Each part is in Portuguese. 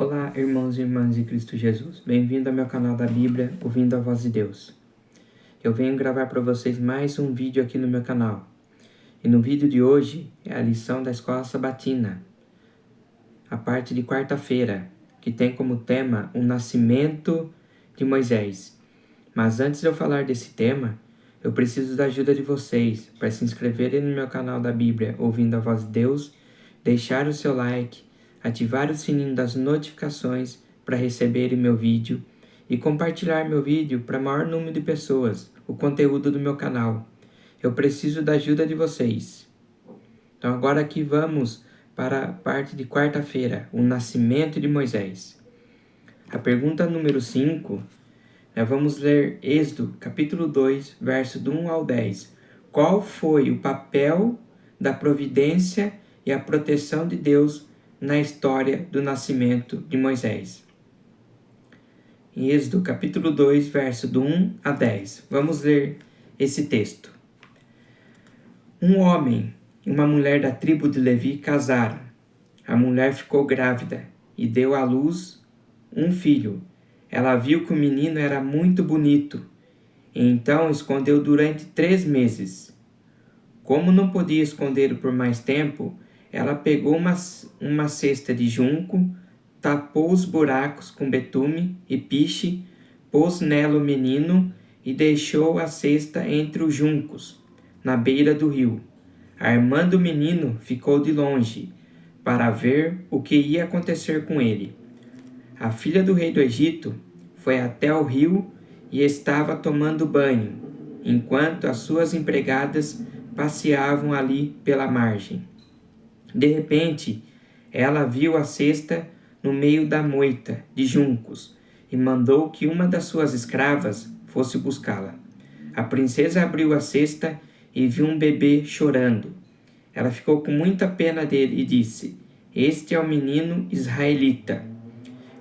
Olá, irmãos e irmãs de Cristo Jesus. Bem-vindo ao meu canal da Bíblia, Ouvindo a Voz de Deus. Eu venho gravar para vocês mais um vídeo aqui no meu canal. E no vídeo de hoje é a lição da Escola Sabatina, a parte de quarta-feira, que tem como tema o nascimento de Moisés. Mas antes de eu falar desse tema, eu preciso da ajuda de vocês para se inscreverem no meu canal da Bíblia, Ouvindo a Voz de Deus, deixar o seu like, ativar o sininho das notificações para receberem meu vídeo e compartilhar meu vídeo para o maior número de pessoas, o conteúdo do meu canal. Eu preciso da ajuda de vocês. Então agora aqui vamos para a parte de quarta-feira, o nascimento de Moisés. A pergunta número 5, nós vamos ler Êxodo, capítulo 2, verso do 1 ao 10. Qual foi o papel da providência e a proteção de Deus na história do nascimento de Moisés? Em Êxodo capítulo 2, verso do 1 a 10. Vamos ler esse texto. Um homem e uma mulher da tribo de Levi casaram. A mulher ficou grávida e deu à luz um filho. Ela viu que o menino era muito bonito e então escondeu durante 3 meses. Como não podia escondê-lo por mais tempo, ela pegou uma cesta de junco, tapou os buracos com betume e piche, pôs nela o menino e deixou a cesta entre os juncos, na beira do rio. A irmã do menino ficou de longe, para ver o que ia acontecer com ele. A filha do rei do Egito foi até o rio e estava tomando banho, enquanto as suas empregadas passeavam ali pela margem. De repente, ela viu a cesta no meio da moita de juncos e mandou que uma das suas escravas fosse buscá-la. A princesa abriu a cesta e viu um bebê chorando. Ela ficou com muita pena dele e disse: "Este é o menino israelita."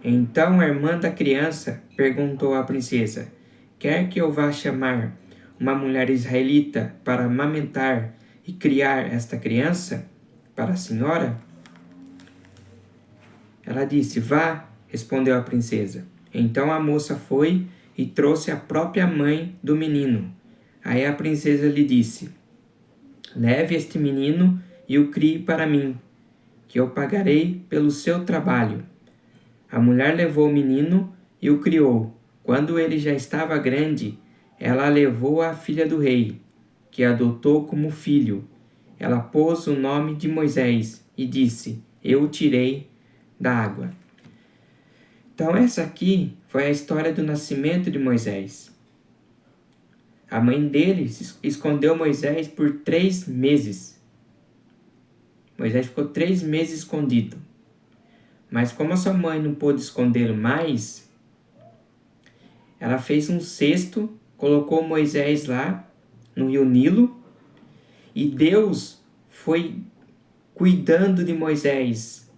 Então a irmã da criança perguntou à princesa: "Quer que eu vá chamar uma mulher israelita para amamentar e criar esta criança para a senhora?" Ela disse: "Vá", respondeu a princesa. Então a moça foi e trouxe a própria mãe do menino. Aí a princesa lhe disse: "Leve este menino e o crie para mim, que eu pagarei pelo seu trabalho." A mulher levou o menino e o criou. Quando ele já estava grande, ela levou à filha do rei, que adotou como filho. Ela pôs o nome de Moisés e disse: "Eu o tirei da água." Então essa aqui foi a história do nascimento de Moisés. A mãe dele escondeu Moisés por 3 meses. Moisés ficou 3 meses escondido. Mas como a sua mãe não pôde escondê-lo mais, ela fez um cesto, colocou Moisés lá no rio Nilo, e Deus foi cuidando de Moisés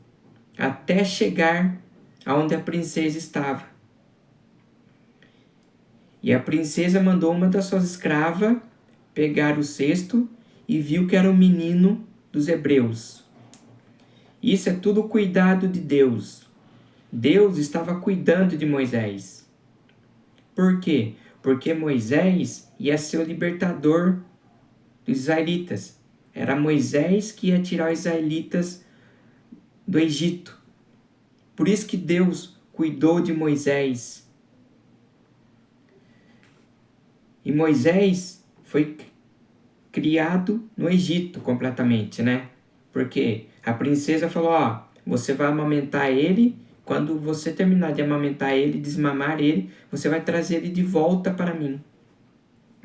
até chegar aonde a princesa estava. E a princesa mandou uma das suas escravas pegar o cesto e viu que era o menino dos hebreus. Isso é tudo cuidado de Deus. Deus estava cuidando de Moisés. Por quê? Porque Moisés ia ser o libertador dos israelitas. Era Moisés que ia tirar os israelitas do Egito. Por isso que Deus cuidou de Moisés. E Moisés foi criado no Egito completamente, né? Porque a princesa falou: você vai amamentar ele, quando você terminar de amamentar ele, desmamar ele, você vai trazer ele de volta para mim.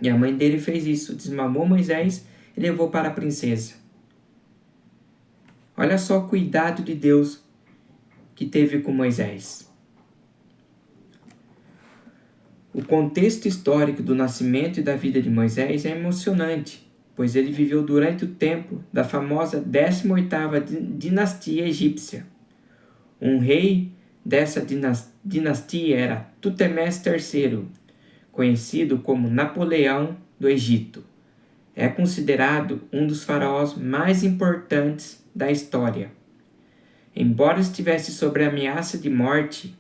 E a mãe dele fez isso, desmamou Moisés e levou para a princesa. Olha só o cuidado de Deus que teve com Moisés. O contexto histórico do nascimento e da vida de Moisés é emocionante, pois ele viveu durante o tempo da famosa 18ª dinastia egípcia. Um rei dessa dinastia era Tutemés III, conhecido como Napoleão do Egito. É considerado um dos faraós mais importantes da história. Embora estivesse sob a ameaça de morte,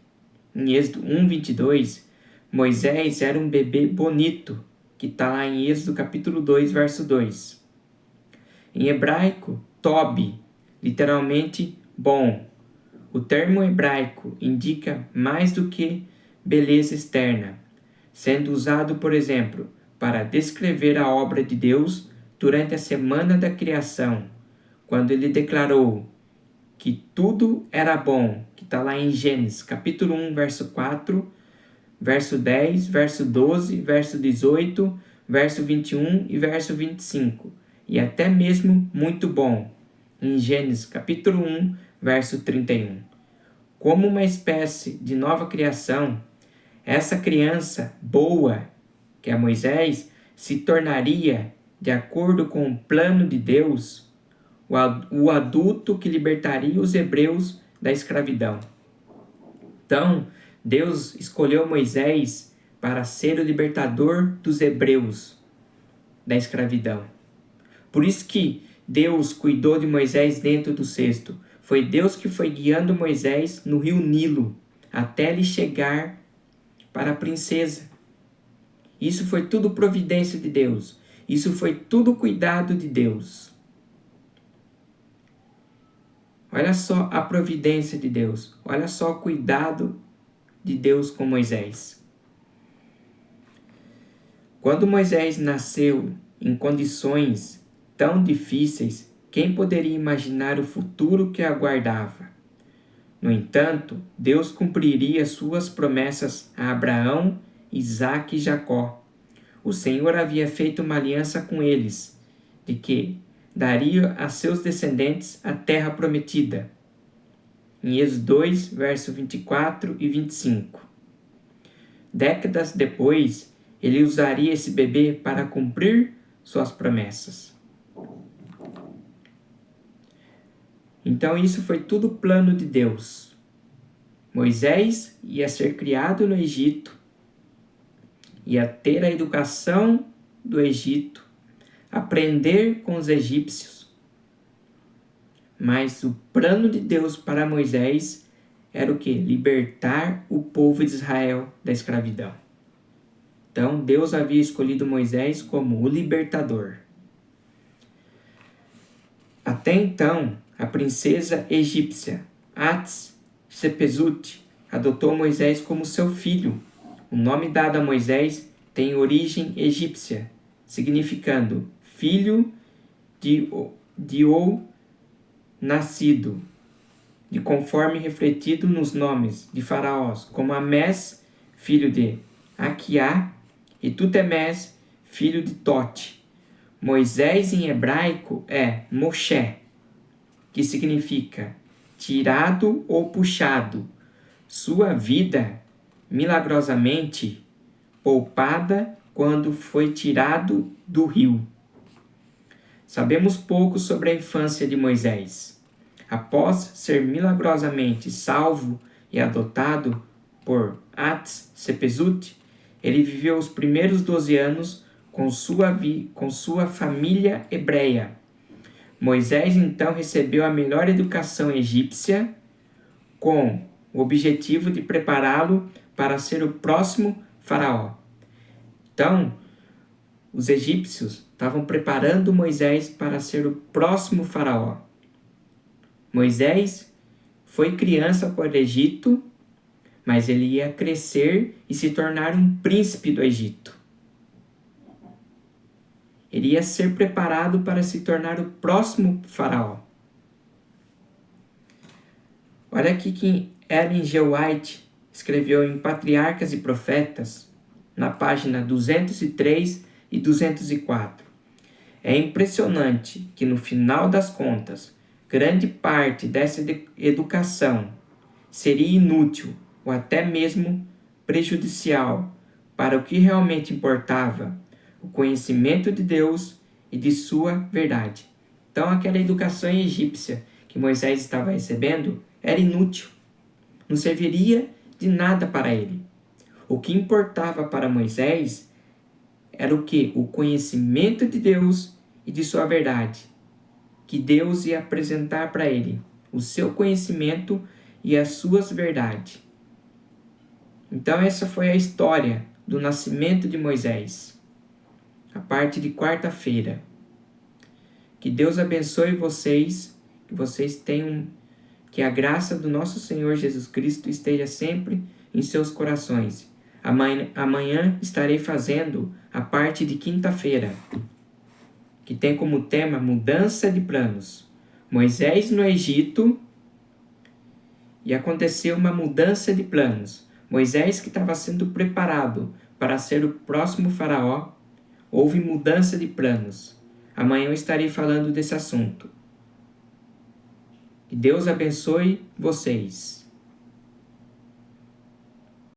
em Êxodo 1:22, Moisés era um bebê bonito, que está lá em Êxodo capítulo 2, verso 2. Em hebraico, Tob, literalmente bom. O termo hebraico indica mais do que beleza externa, sendo usado, por exemplo, para descrever a obra de Deus durante a semana da criação, quando ele declarou que tudo era bom, que está lá em Gênesis, capítulo 1, verso 4, verso 10, verso 12, verso 18, verso 21 e verso 25, e até mesmo muito bom, em Gênesis, capítulo 1, verso 31. Como uma espécie de nova criação, essa criança boa, que é Moisés, se tornaria, de acordo com o plano de Deus, o adulto que libertaria os hebreus da escravidão. Então, Deus escolheu Moisés para ser o libertador dos hebreus da escravidão. Por isso que Deus cuidou de Moisés dentro do cesto. Foi Deus que foi guiando Moisés no rio Nilo, até ele chegar para a princesa. Isso foi tudo providência de Deus. Isso foi tudo cuidado de Deus. Olha só a providência de Deus. Olha só o cuidado de Deus com Moisés. Quando Moisés nasceu em condições tão difíceis, quem poderia imaginar o futuro que aguardava? No entanto, Deus cumpriria suas promessas a Abraão, Isaque e Jacó. O Senhor havia feito uma aliança com eles, de que daria a seus descendentes a terra prometida. Em Êxodo 2, versos 24 e 25. Décadas depois, ele usaria esse bebê para cumprir suas promessas. Então isso foi tudo plano de Deus. Moisés ia ser criado no Egito, ia ter a educação do Egito, aprender com os egípcios. Mas o plano de Deus para Moisés era o quê? Libertar o povo de Israel da escravidão. Então Deus havia escolhido Moisés como o libertador. Até então, a princesa egípcia Hatshepsut adotou Moisés como seu filho. O nome dado a Moisés tem origem egípcia, significando filho de ou nascido, de conforme refletido nos nomes de faraós, como Amés, filho de Aquiá, e Tutemés, filho de Tote. Moisés em hebraico é Moshe, que significa tirado ou puxado. Sua vida, milagrosamente, poupada quando foi tirado do rio. Sabemos pouco sobre a infância de Moisés. Após ser milagrosamente salvo e adotado por Hatshepsut, ele viveu os primeiros 12 anos com sua família hebreia. Moisés então recebeu a melhor educação egípcia com o objetivo de prepará-lo para ser o próximo faraó. Então, os egípcios estavam preparando Moisés para ser o próximo faraó. Moisés foi criança para o Egito, mas ele ia crescer e se tornar um príncipe do Egito. Ele ia ser preparado para se tornar o próximo faraó. Olha aqui que Ellen G. White escreveu em Patriarcas e Profetas, na página 203 e 204. É impressionante que, no final das contas, grande parte dessa educação seria inútil ou até mesmo prejudicial para o que realmente importava, o conhecimento de Deus e de sua verdade. Então, aquela educação egípcia que Moisés estava recebendo era inútil, não serviria de nada para ele. O que importava para Moisés era o quê? O conhecimento de Deus e de sua verdade, que Deus ia apresentar para ele, o seu conhecimento e as suas verdades. Então essa foi a história do nascimento de Moisés, a parte de quarta-feira. Que Deus abençoe vocês, que vocês tenham, que a graça do nosso Senhor Jesus Cristo esteja sempre em seus corações. Amanhã estarei fazendo a parte de quinta-feira, que tem como tema mudança de planos. Moisés no Egito, e aconteceu uma mudança de planos. Moisés, que estava sendo preparado para ser o próximo faraó, houve mudança de planos. Amanhã eu estarei falando desse assunto. Que Deus abençoe vocês.